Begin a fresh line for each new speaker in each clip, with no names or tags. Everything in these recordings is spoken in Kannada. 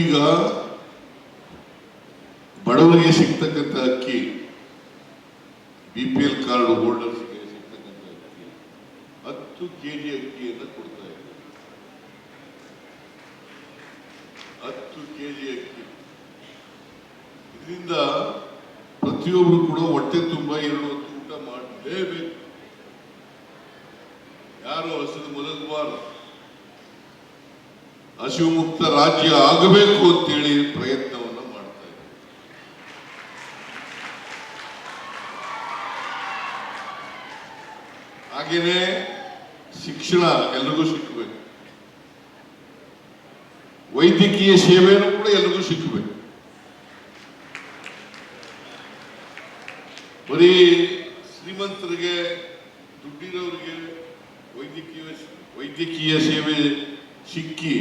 ಈಗ ಬಡವರಿಗೆ ಸಿಗ್ತಕ್ಕಂಥ ಅಕ್ಕಿ, BPL ಕಾರ್ಡ್ ಹೋಲ್ಡರ್ಸ್ಗೆ ಸಿಗ್ತಕ್ಕಂಥ ಅಕ್ಕಿ 10 kg ಅಕ್ಕಿಯನ್ನು ಕೊಡ್ತಾ ಇದ್ದಾರೆ. 10 kg ಅಕ್ಕಿ. ಇದರಿಂದ ಪ್ರತಿಯೊಬ್ಬರು ಕೂಡ ಹೊಟ್ಟೆ ತುಂಬ 2 ಹೊತ್ತು ಊಟ ಮಾಡಲೇಬೇಕು. ಯಾರು ಹಸಿದು ಮಲಗಬಾರದು. ಹಸಿವು ಮುಕ್ತ ರಾಜ್ಯ ಆಗಬೇಕು ಅಂತೇಳಿ ಪ್ರಯತ್ನವನ್ನು ಮಾಡ್ತಾ ಇದ್ದಾರೆ. ಹಾಗೇನೆ ಶಿಕ್ಷಣ ಎಲ್ರಿಗೂ ಸಿಕ್ಕಬೇಕು. ವೈದ್ಯಕೀಯ ಸೇವೆಯನ್ನು ಕೂಡ ಎಲ್ರಿಗೂ ಸಿಕ್ಕಬೇಕು. ಬರೀ ಶ್ರೀಮಂತರಿಗೆ, ದುಡ್ಡಿರೋರಿಗೆ ವೈದ್ಯಕೀಯ ಸೇವೆ ಸಿಕ್ಕಿ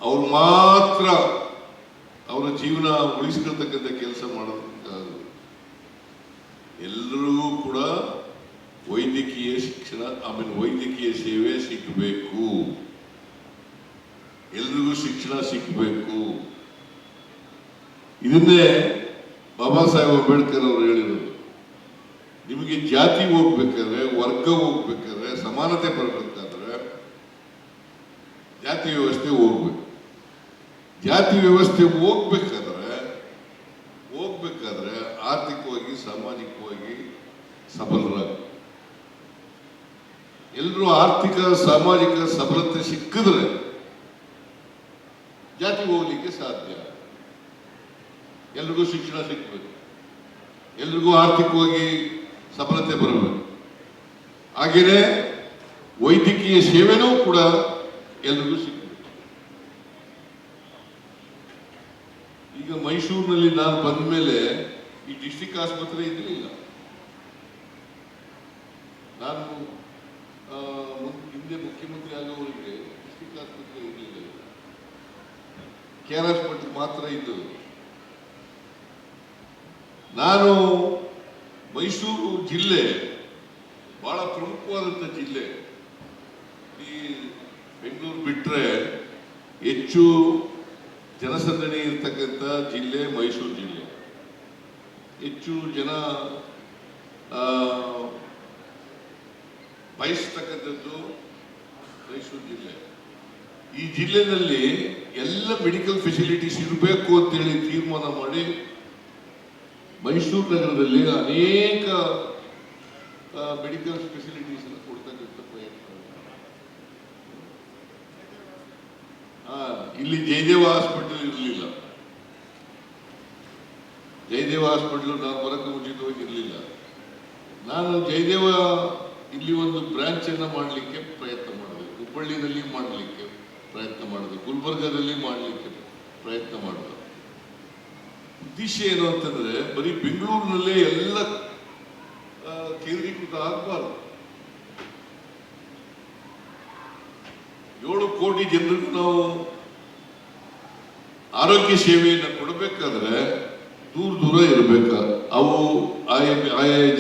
ಅವ್ರು ಮಾತ್ರ ಅವರ ಜೀವನ ಉಳಿಸ್ಕೊಳ್ತಕ್ಕಂಥ ಕೆಲಸ ಮಾಡೋದಕ್ಕಾಗಲ್ಲ. ಎಲ್ಲರಿಗೂ ಕೂಡ ವೈದ್ಯಕೀಯ ಶಿಕ್ಷಣ, ಆಮೇಲೆ ವೈದ್ಯಕೀಯ ಸೇವೆ ಸಿಕ್ಕಬೇಕು. ಎಲ್ರಿಗೂ ಶಿಕ್ಷಣ ಸಿಕ್ಕಬೇಕು. ಇದನ್ನೇ ಬಾಬಾ ಸಾಹೇಬ್ ಅಂಬೇಡ್ಕರ್ ಅವರು ಹೇಳಿರೋದು. ನಿಮಗೆ ಜಾತಿ ಹೋಗ್ಬೇಕಾದ್ರೆ, ವರ್ಗ ಹೋಗ್ಬೇಕಾದ್ರೆ, ಸಮಾನತೆ ಬರಬೇಕಾದ್ರೆ ಜಾತಿ ವ್ಯವಸ್ಥೆ ಹೋಗ್ಬೇಕು. ಜಾತಿ ವ್ಯವಸ್ಥೆ ಹೋಗ್ಬೇಕಾದ್ರೆ ಆರ್ಥಿಕವಾಗಿ, ಸಾಮಾಜಿಕವಾಗಿ ಸಬಲರಾಗ. ಎಲ್ಲರೂ ಆರ್ಥಿಕ ಸಾಮಾಜಿಕ ಸಬಲತೆ ಸಿಕ್ಕಿದ್ರೆ ಜಾತಿ ಹೋಗ್ಲಿಕ್ಕೆ ಸಾಧ್ಯ. ಎಲ್ರಿಗೂ ಶಿಕ್ಷಣ ಸಿಕ್ಬೇಕು, ಎಲ್ರಿಗೂ ಆರ್ಥಿಕವಾಗಿ ಸಬಲತೆ ಬರಬೇಕು. ಹಾಗೆಯೇ ವೈದ್ಯಕೀಯ ಸೇವೆನೂ ಕೂಡ ಎಲ್ರಿಗೂ ಸಿಗಬೇಕು. ಈಗ ಮೈಸೂರಿನಲ್ಲಿ ನಾನು ಬಂದ ಮೇಲೆ ಈ ಡಿಸ್ಟ್ರಿಕ್ಟ್ ಆಸ್ಪತ್ರೆ ಇರಲಿಲ್ಲ. ನಾನು ಹಿಂದೆ ಮುಖ್ಯಮಂತ್ರಿ ಆಗೋವರೆಗೆ ಡಿಸ್ಟ್ರಿಕ್ಟ್ ಆಸ್ಪತ್ರೆ ಇರಲಿಲ್ಲ. KR ಹಾಸ್ಪಿಟಲ್ ಮಾತ್ರ ಇದ್ದದು. ನಾನು ಮೈಸೂರು ಜಿಲ್ಲೆ ಬಹಳ ಪ್ರಮುಖವಾದಂಥ ಜಿಲ್ಲೆ. ಈ ಬೆಂಗಳೂರು ಬಿಟ್ಟರೆ ಹೆಚ್ಚು ಜನಸಂದಣಿ ಇರ್ತಕ್ಕಂಥ ಜಿಲ್ಲೆ ಮೈಸೂರು ಜಿಲ್ಲೆ. ಹೆಚ್ಚು ಜನ ಬಯಸ್ತಕ್ಕಂಥದ್ದು ಮೈಸೂರು ಜಿಲ್ಲೆ. ಈ ಜಿಲ್ಲೆಯಲ್ಲಿ ಎಲ್ಲ ಮೆಡಿಕಲ್ ಫೆಸಿಲಿಟೀಸ್ ಇರಬೇಕು ಅಂತೇಳಿ ತೀರ್ಮಾನ ಮಾಡಿ ಮೈಸೂರು ನಗರದಲ್ಲಿ ಅನೇಕ ಮೆಡಿಕಲ್ ಫೆಸಿಲಿಟೀಸ್ ಅನ್ನು ಕೊಡ್ತಕ್ಕಂಥ ಪ್ರಯತ್ನ. ಇಲ್ಲಿ ಜಯದೇವ ಹಾಸ್ಪಿಟಲ್ ಇರಲಿಲ್ಲ. ಜಯದೇವ ಹಾಸ್ಪಿಟಲ್ ನಾನು ಬರೋಕ್ಕೆ ಮುಂಚಿತವಾಗಿ ಇರಲಿಲ್ಲ. ನಾನು ಜಯದೇವ ಇಲ್ಲಿ ಒಂದು ಬ್ರಾಂಚ್ ಅನ್ನು ಮಾಡಲಿಕ್ಕೆ ಪ್ರಯತ್ನ ಮಾಡಿದೆ. ಹುಬ್ಬಳ್ಳಿನಲ್ಲಿ ಮಾಡಲಿಕ್ಕೆ ಪ್ರಯತ್ನ ಮಾಡಿದೆ, ಗುಲ್ಬರ್ಗಾದಲ್ಲಿ ಮಾಡಲಿಕ್ಕೆ ಪ್ರಯತ್ನ ಮಾಡಿದೆ. ಉದ್ದೇಶ ಏನು ಅಂತಂದ್ರೆ ಬರೀ ಬೆಂಗಳೂರಿನಲ್ಲೇ ಎಲ್ಲ ಕೇಂದ್ರೀಕೃತ ಆಗಬಾರ್ದು. 7 ಕೋಟಿ ಜನರಿಗೂ ನಾವು ಆರೋಗ್ಯ ಸೇವೆಯನ್ನು ಕೊಡಬೇಕಾದ್ರೆ ದೂರ ಇರಬೇಕು. ಅವು ಆಯಾ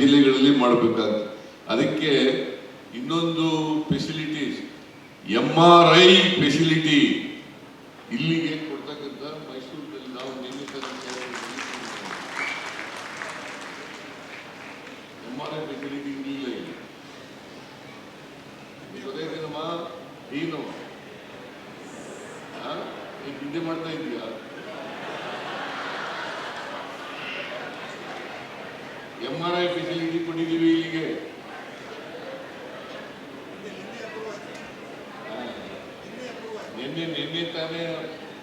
ಜಿಲ್ಲೆಗಳಲ್ಲಿ ಮಾಡಬೇಕಾಗ್ತದೆ. ಅದಕ್ಕೆ ಇನ್ನೊಂದು ಫೆಸಿಲಿಟೀಸ್, MRI ಫೆಸಿಲಿಟಿ ಇಲ್ಲಿಗೆ ಕೊಡ್ತಕ್ಕಂಥ ಮೈಸೂರಿನಲ್ಲಿ ನಾವು MRI ಫೆಸಿಲಿಟಿ ಇರಲಿಲ್ಲ. ಇಲ್ಲಿ ಗೊತ್ತಾಯ್ತೇನಮ್ಮ, ನೀನು ನಿದ್ದೆ ಮಾಡ್ತಾ ಇದೀಯಾ? MRI ಫೆಸಿಲಿಟಿ ಕೊಟ್ಟಿದ್ದೀವಿ ಇಲ್ಲಿಗೆ. ನಿನ್ನೆ ತಾನೇ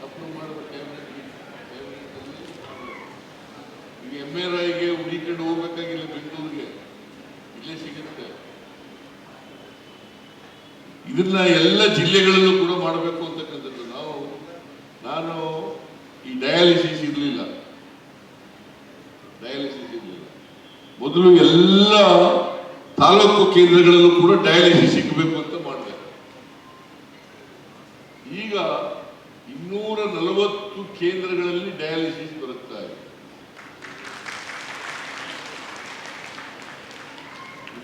ಅಪ್ರೂವ್ ಮಾಡಬೇಕು. ಈಗ MRIಗೆ ಹುಡುಕಿಕೊಂಡು ಹೋಗ್ಬೇಕಾಗಿಲ್ಲ, ಬೆಂಗಳೂರಿಗೆ ಇಲ್ಲೇ ಸಿಗುತ್ತೆ. ಇದನ್ನ ಎಲ್ಲ ಜಿಲ್ಲೆಗಳಲ್ಲೂ ಕೂಡ ಮಾಡಬೇಕು ಅಂತಕ್ಕಂಥದ್ದು. ನಾನು ಈ ಡಯಾಲಿಸಿಸ್ ಇರಲಿಲ್ಲ. ಮೊದಲು ಎಲ್ಲ ತಾಲೂಕು ಕೇಂದ್ರಗಳಲ್ಲೂ ಕೂಡ ಡಯಾಲಿಸಿಸ್ ಸಿಗಬೇಕು ಅಂತ ಮಾಡಿದೆ. ಈಗ 240 ಕೇಂದ್ರಗಳಲ್ಲಿ ಡಯಾಲಿಸಿಸ್ ಬರುತ್ತಾ ಇದೆ.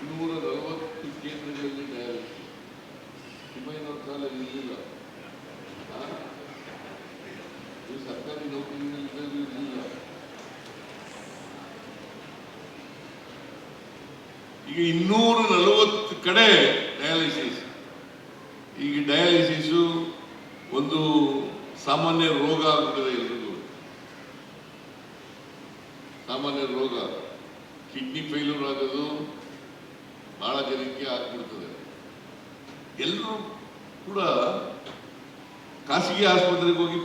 240 ಕೇಂದ್ರಗಳಲ್ಲಿ ಡಯಾಲಿಸಿಸ್. ತಿಮ್ಮಯ್ಯನವ್ರ ಕಾಲದಲ್ಲಿ ಇರಲಿಲ್ಲ. ಸರ್ಕಾರಿ ನೌಕರಿಯಲ್ಲಿ ಇರಲಿಲ್ಲ. ಈಗ 240 ಕಡೆ ಡಯಾಲಿಸಿಸ್. ಈಗ ಡಯಾಲಿಸಿಸ್ ಒಂದು ಸಾಮಾನ್ಯ ರೋಗ ಆಗ್ಬಿಟ್ಟಿದೆ ಎಲ್ರಿಗೂ. ಸಾಮಾನ್ಯ ರೋಗ, ಕಿಡ್ನಿ ಫೇಲ್ಯೂರ್ ಆಗೋದು ಬಹಳ ಜನಕ್ಕೆ ಆಗ್ಬಿಡ್ತದೆ. ಎಲ್ಲರೂ ಕೂಡ ಖಾಸಗಿ ಆಸ್ಪತ್ರೆಗೆ ಹೋಗಿ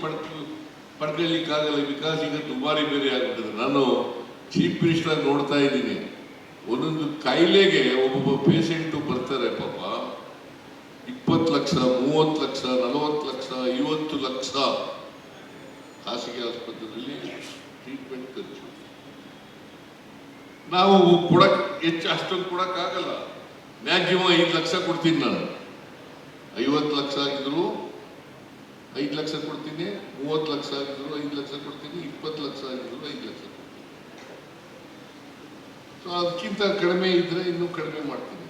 ಪಡ್ಕೊಳ್ಳಿಕ್ಕಾಗಲ್ಲ. ಬಿಕಾಸ್ ಈಗ ದುಬಾರಿ ಬೇರೆ ಆಗ್ಬಿಟ್ಟಿದೆ. ನಾನು ಚೀಫ್ ಮಿನಿಸ್ಟರ್ ನೋಡ್ತಾ ಇದ್ದೀನಿ, ಒಂದೊಂದು ಕಾಯಿಲೆಗೆ ಒಬ್ಬೊಬ್ಬ ಪೇಷಂಟು ಬರ್ತಾರೆ ಪಾಪ, 20 ಲಕ್ಷ, 30 ಲಕ್ಷ, 40 ಲಕ್ಷ, 50 ಲಕ್ಷ ಖಾಸಗಿ ಆಸ್ಪತ್ರೆಯಲ್ಲಿ ಟ್ರೀಟ್ಮೆಂಟ್ ಖರ್ಚು. ನಾವು ಹೆಚ್ಚು ಅಷ್ಟೊಂದು ಕೊಡಕ್ಕಾಗಲ್ಲ. ಮ್ಯಾಕ್ಸಿಮಮ್ 5 ಲಕ್ಷ ಕೊಡ್ತೀನಿ ನಾನು. 50 ಲಕ್ಷ ಆಗಿದ್ರು 5 ಲಕ್ಷ ಕೊಡ್ತೀನಿ, 30 ಲಕ್ಷ ಆಗಿದ್ರು 5 ಲಕ್ಷ ಕೊಡ್ತೀನಿ, 20 ಲಕ್ಷ ಆಗಿದ್ರು 5 ಲಕ್ಷ ಕೊಡ್ತೀನಿ. ಸೊ ಅದಕ್ಕಿಂತ ಕಡಿಮೆ ಇದ್ರೆ ಇನ್ನೂ ಕಡಿಮೆ ಮಾಡ್ತೀನಿ,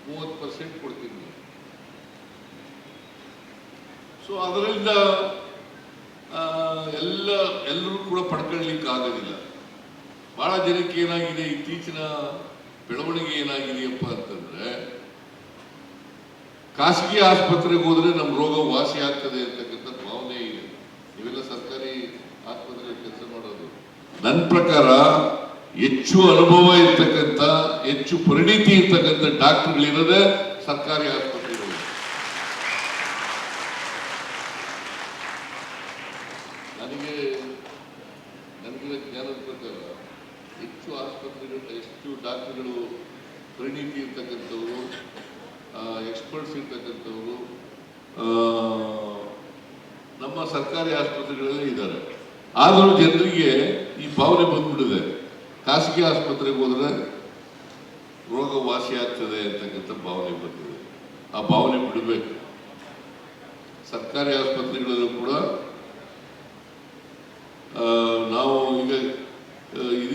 30% ಕೊಡ್ತೀನಿ. ಸೊ ಅದರಿಂದ ಎಲ್ಲರೂ ಕೂಡ ಪಡ್ಕೊಳ್ಳಿಕ್ಕೆ ಆಗೋದಿಲ್ಲ. ಬಹಳ ಜನಕ್ಕೆ ಏನಾಗಿದೆ, ಇತ್ತೀಚಿನ ಬೆಳವಣಿಗೆ ಏನಾಗಿದೆಯಪ್ಪ ಅಂತಂದ್ರೆ, ಖಾಸಗಿ ಆಸ್ಪತ್ರೆಗೆ ಹೋದ್ರೆ ನಮ್ಮ ರೋಗ ವಾಸಿ ಆಗ್ತದೆ ಅಂತಕ್ಕಂಥ ಭಾವನೆ ಇದೆ. ನೀವೆಲ್ಲ ಸರ್ಕಾರಿ ಆಸ್ಪತ್ರೆಗೆ ಕೆಲಸ ಮಾಡೋದು, ನನ್ನ ಪ್ರಕಾರ ಹೆಚ್ಚು ಅನುಭವ ಇರ್ತಕ್ಕಂಥ, ಹೆಚ್ಚು ಪರಿಣಿತಿ ಇರ್ತಕ್ಕಂಥ ಡಾಕ್ಟರ್ಗಳಿರೋದೇ ಸರ್ಕಾರಿ ಆಸ್ಪತ್ರೆಗಳು. ನನಗಿರೋ ಜ್ಞಾನದ ಪ್ರಕಾರ ಹೆಚ್ಚು ಆಸ್ಪತ್ರೆಗಳು, ಹೆಚ್ಚು ಡಾಕ್ಟರ್ಗಳು ಪರಿಣಿತಿ ಇರ್ತಕ್ಕಂಥವ್ರು, ಎಕ್ಸ್ಪರ್ಟ್ಸ್ ಇರ್ತಕ್ಕಂಥವ್ರು ನಮ್ಮ ಸರ್ಕಾರಿ ಆಸ್ಪತ್ರೆಗಳಲ್ಲೇ ಇದ್ದಾರೆ. ಆದರೂ ಜನರಿಗೆ ಈ ಭಾವನೆ ಬಂದ್ಬಿಟ್ಟಿದೆ, ಖಾಸಗಿ ಆಸ್ಪತ್ರೆಗೆ ಹೋದ್ರೆ ರೋಗ ವಾಸಿ ಆಗ್ತದೆ ಅಂತಕ್ಕಂಥ ಭಾವನೆ ಬಂದಿದೆ. ಆ ಭಾವನೆ ಬಿಡಬೇಕು. ಸರ್ಕಾರಿ ಆಸ್ಪತ್ರೆಗಳಲ್ಲೂ ಕೂಡ ನಾವು ಈಗ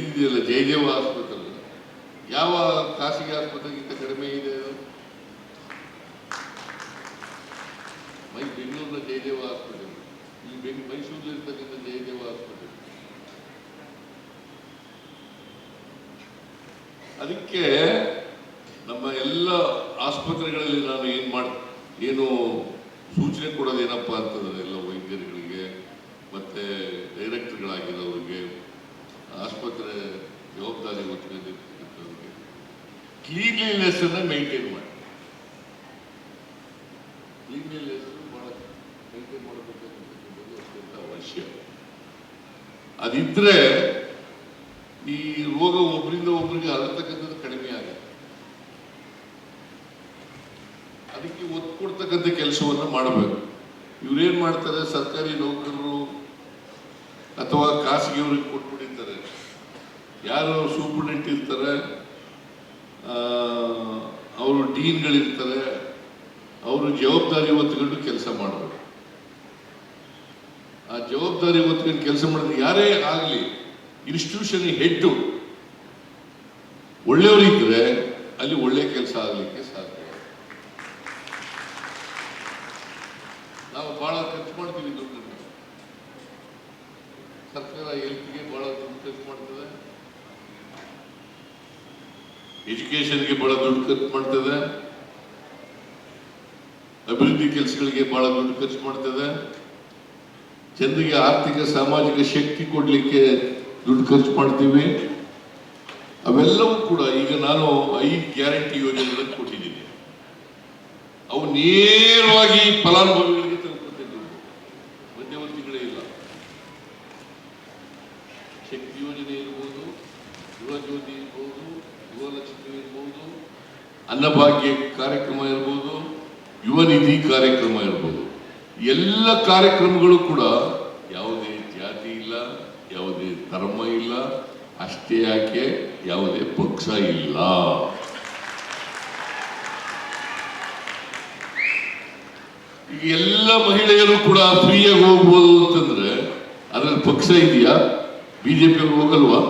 ಇದೆಯಲ್ಲ, ಜಯದೇವ ಆಸ್ಪತ್ರೆ, ಯಾವ ಖಾಸಗಿ ಆಸ್ಪತ್ರೆಗಿಂತ ಕಡಿಮೆ ಇದೆ? ಬೆಂಗಳೂರಿನ ಜಯದೇವ ಆಸ್ಪತ್ರೆ, ಇಲ್ಲಿ ಮೈಸೂರಿನಲ್ಲಿರ್ತಕ್ಕಂಥ ಜಯದೇವ ಆಸ್ಪತ್ರೆ. ಅದಕ್ಕೆ ನಮ್ಮ ಎಲ್ಲ ಆಸ್ಪತ್ರೆಗಳಲ್ಲಿ ನಾನು ಏನು ಸೂಚನೆ ಕೊಡೋದೇನಪ್ಪ ಅಂತಂದ್ರೆ, ಎಲ್ಲ ವೈದ್ಯರುಗಳಿಗೆ ಮತ್ತೆ ಡೈರೆಕ್ಟರ್ಗಳಾಗಿರೋರಿಗೆ, ಆಸ್ಪತ್ರೆ ಜವಾಬ್ದಾರಿ ಹೊತ್ತುಕೊಂಡಿರ್ತಕ್ಕಂಥವ್ರಿಗೆ ಕ್ಲೀನ್ಲಿನೆಸ್ ಅನ್ನ ಮೇಂಟೈನ್ ಮಾಡಿ. ಕ್ಲೀನ್ಲಿನೆಸ್ ಮೇಂಟೈನ್ ಮಾಡಬೇಕಂತಕ್ಕಂಥದ್ದು ಅತ್ಯಂತ ಅವಶ್ಯ. ಅದಿದ್ರೆ ಈ ರೋಗ ಒಬ್ಬರಿಂದ ಒಬ್ಬರಿಗೆ ಹರಡ್ತಕ್ಕಂಥದ್ದು ಕಡಿಮೆ ಆಗುತ್ತೆ. ಅದಕ್ಕೆ ಒತ್ತು ಕೊಡ್ತಕ್ಕಂಥ ಕೆಲಸವನ್ನು ಮಾಡಬೇಕು. ಇವ್ರೇನ್ ಮಾಡ್ತಾರೆ, ಸರ್ಕಾರಿ ನೌಕರರು ಅಥವಾ ಖಾಸಗಿಯವ್ರಿಗೆ ಕೊಟ್ಬಿಟ್ಟಿರ್ತಾರೆ. ಯಾರು ಸೂಪರ್ಡೆಂಟ್ ಇರ್ತಾರೆ, ಅವರು ಡೀನ್ಗಳಿರ್ತಾರೆ, ಅವರು ಜವಾಬ್ದಾರಿ ಹೊತ್ಕೊಂಡು ಕೆಲಸ ಮಾಡಬೇಕು. ಆ ಜವಾಬ್ದಾರಿ ಹೊತ್ಕೊಂಡು ಕೆಲಸ ಮಾಡಿದ್ರೆ ಯಾರೇ ಆಗಲಿ, ಇನ್ಸ್ಟಿಟ್ಯೂಷನ್ ಹೆಡ್ ಒಳ್ಳೆಯವರಿದ್ರೆ ಅಲ್ಲಿ ಒಳ್ಳೆ ಕೆಲಸ ಆಗಲಿಕ್ಕೆ ಸಾಧ್ಯ. ನಾವು ಬಹಳ ಖರ್ಚು ಮಾಡ್ತೀವಿ ದುಡ್ಡು. ಸರ್ಕಾರ ಹೆಲ್ತ್ಗೆ ಬಹಳ ದುಡ್ಡು ಖರ್ಚು ಮಾಡ್ತದೆ, ಎಜುಕೇಶನ್ಗೆ ಬಹಳ ದುಡ್ಡು ಖರ್ಚು ಮಾಡ್ತದೆ, ಅಭಿವೃದ್ಧಿ ಕೆಲಸಗಳಿಗೆ ಬಹಳ ದುಡ್ಡು ಖರ್ಚು ಮಾಡ್ತದೆ, ಜನರಿಗೆ ಆರ್ಥಿಕ ಸಾಮಾಜಿಕ ಶಕ್ತಿ ಕೊಡ್ಲಿಕ್ಕೆ ದುಡ್ಡು ಖರ್ಚು ಮಾಡ್ತೀವಿ. ಅವೆಲ್ಲವೂ ಕೂಡ ಈಗ ನಾನು 5 ಗ್ಯಾರಂಟಿ ಯೋಜನೆಗಳನ್ನು ಕೊಟ್ಟಿದ್ದೀನಿ. ಅವು ನೇರವಾಗಿ ಫಲಾನುಭವಿಗಳಿಗೆ ತಲುಪುತ್ತಿದ್ದು, ಮಧ್ಯವರ್ತಿಗಳೇ ಇಲ್ಲ. ಶಕ್ತಿ ಯೋಜನೆ ಇರ್ಬೋದು, ಗೃಹ ಜ್ಯೋತಿ ಇರ್ಬೋದು, ಗೃಹಲಕ್ಷ್ಮಿ ಇರ್ಬೋದು, ಅನ್ನಭಾಗ್ಯ ಕಾರ್ಯಕ್ರಮ ಇರ್ಬೋದು, ಯುವ ನಿಧಿ ಕಾರ್ಯಕ್ರಮ ಇರ್ಬೋದು. ಎಲ್ಲ ಕಾರ್ಯಕ್ರಮಗಳು ಕೂಡ ಯಾವುದೇ ಜಾತಿ ಇಲ್ಲ, ಯಾವುದೇ ಧರ್ಮ ಇಲ್ಲ, ಅಷ್ಟೇ ಯಾಕೆ ಯಾವುದೇ ಪಕ್ಷ ಇಲ್ಲ. ಈಗ ಎಲ್ಲ ಮಹಿಳೆಯರು ಕೂಡ ಫ್ರೀಯಾಗಿ ಹೋಗ್ಬೋದು ಅಂತಂದ್ರೆ ಅದ್ರಲ್ಲಿ ಪಕ್ಷ ಇದೆಯಾ? ಬಿಜೆಪಿ ಹೋಗಲ್ವಾ?